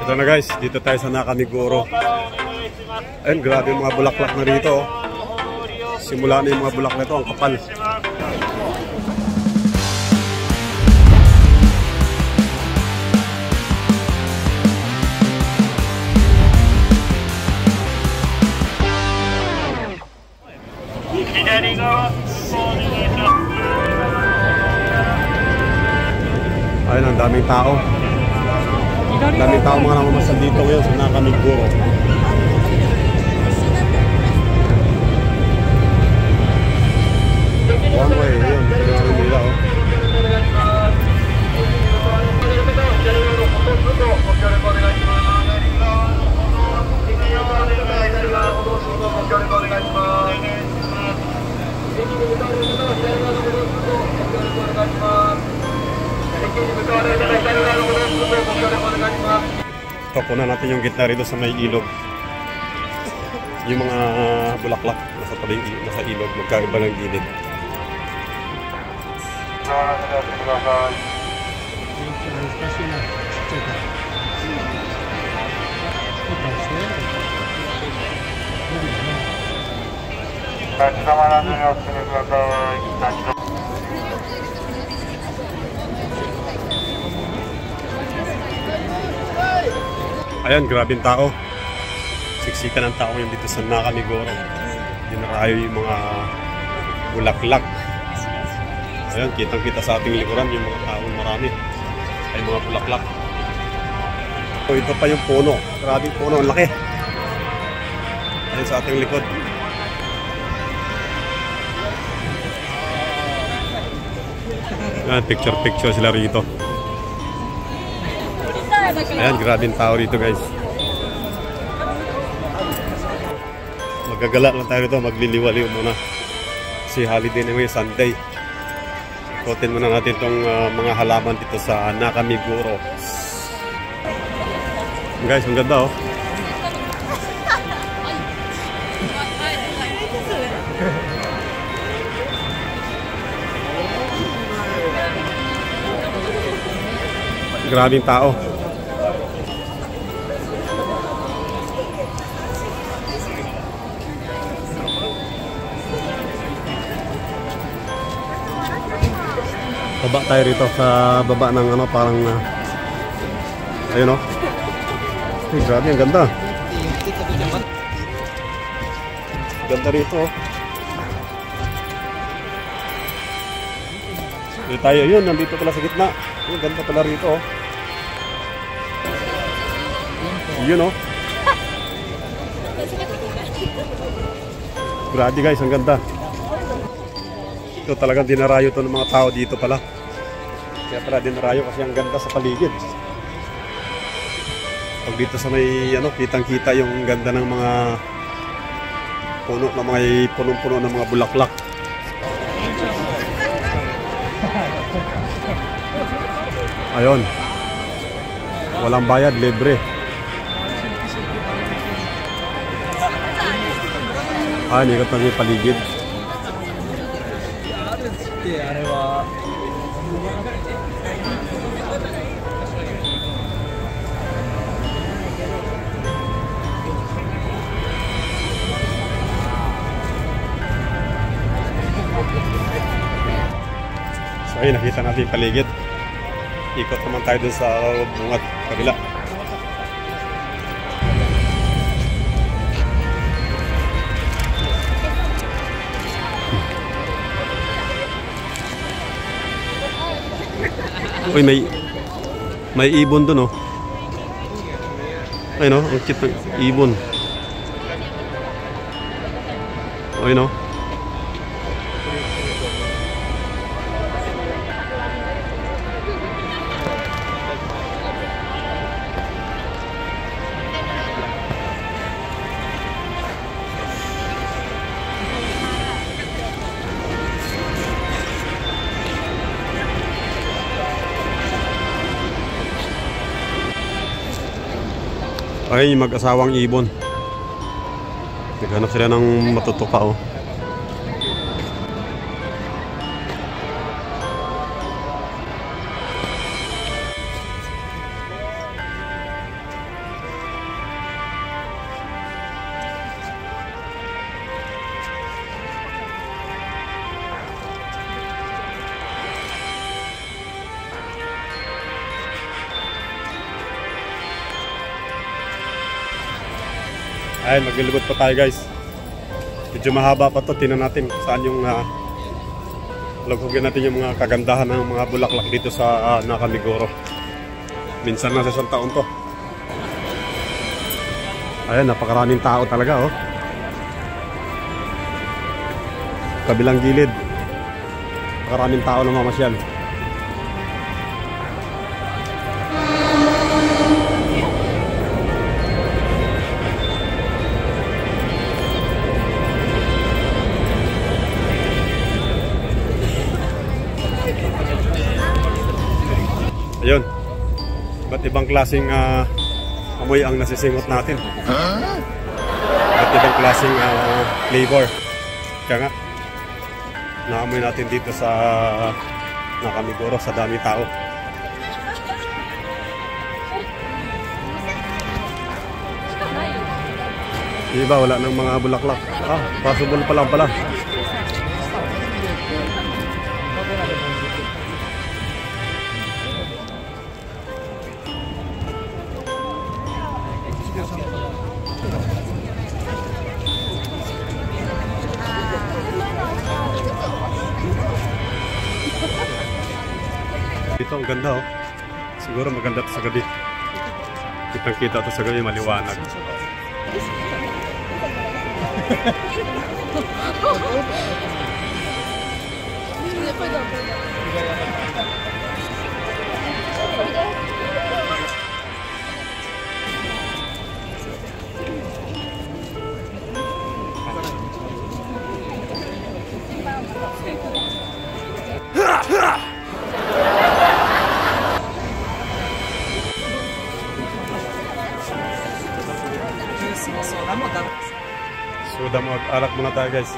Ito na guys, dito tayo sa Nakamiguro. Ayun, grabe yung mga bulaklak na rito. Simula na yung mga bulaklak nito, ang kapal. Ayun, ang daming tao. Daming tao mga namamasal dito ngayon sa Nakamiguro. One way, yun. Pinagawa nila, oh. Ito, kunan natin yung gitna rito sa may ilog. Yung mga bulaklak nasa tabing nasa ilog, magkaiba ng gilid. Ayan, grabing tao. Siksikan ng tao yung dito sa Nakamiguro. Dinarayo yung mga bulaklak. Ayan, kitang-kita sa ating likuran yung mga taong marami. Ay mga bulaklak. So, ito pa yung puno. Grabing puno, ang laki. Ayan sa ating likod. Ayan, picture-picture sila rito. Ayan, grabing tao dito guys. Magagala lang tayo rito, magliliwaliw muna. Kasi holiday na ngayon, Sunday. Ikotin muna natin itong mga halaman dito sa Nakamiguro. Guys, ang ganda oh. Grabing tao. Baba tayo rito sa baba ng ano, parang ayun oh. Ay, grabe, ang ganda. Ganda rito oh. Dito tayo, yun, nandito pala sa gitna. Ang ganda pala rito oh. Yun oh. Grabe guys, ang ganda. Ito talagang dinarayo to ng mga tao dito pala. Kaya pala dinarayo kasi ang ganda sa paligid. Pag dito sa may ano, kitang-kita yung ganda ng mga puno, na may punong-puno ng mga bulaklak. Ayun. Walang bayad, libre. Ayun, ikot na yung paligid. So ayun, nakita natin yung paligid. Ikot naman tayo dun sa bungat kabila. Uy, may ibon dun oh. Ayun oh, ang cute ng ibon. Ayun oh. Ay, mag-asawang ibon. Naghanap sila ng matutuka oh. Ayun, maglilibot pa tayo guys. Medyo mahaba pa to. Tingnan natin saan yung lagugin natin yung mga kagandahan ng mga bulaklak dito sa Nakamigoro. Minsan na sa isang taon to. Ayun, napakaraming tao talaga oh. Kabilang gilid. Napakaraming tao na mamasyal. Ayun. Ba't ibang klaseng amoy ang nasisingot natin? Ba't ibang klaseng flavor? Kaya nga, naamoy natin dito sa Nakamigoro sa dami tao. Iba, wala ng mga bulaklak. Possible pa lang pala. Ito ang ganda oh. Siguro maganda ito sa gabi. Kitang-kita ito sa gabi, maliwanag. Sudah mo, alak muna tayo guys.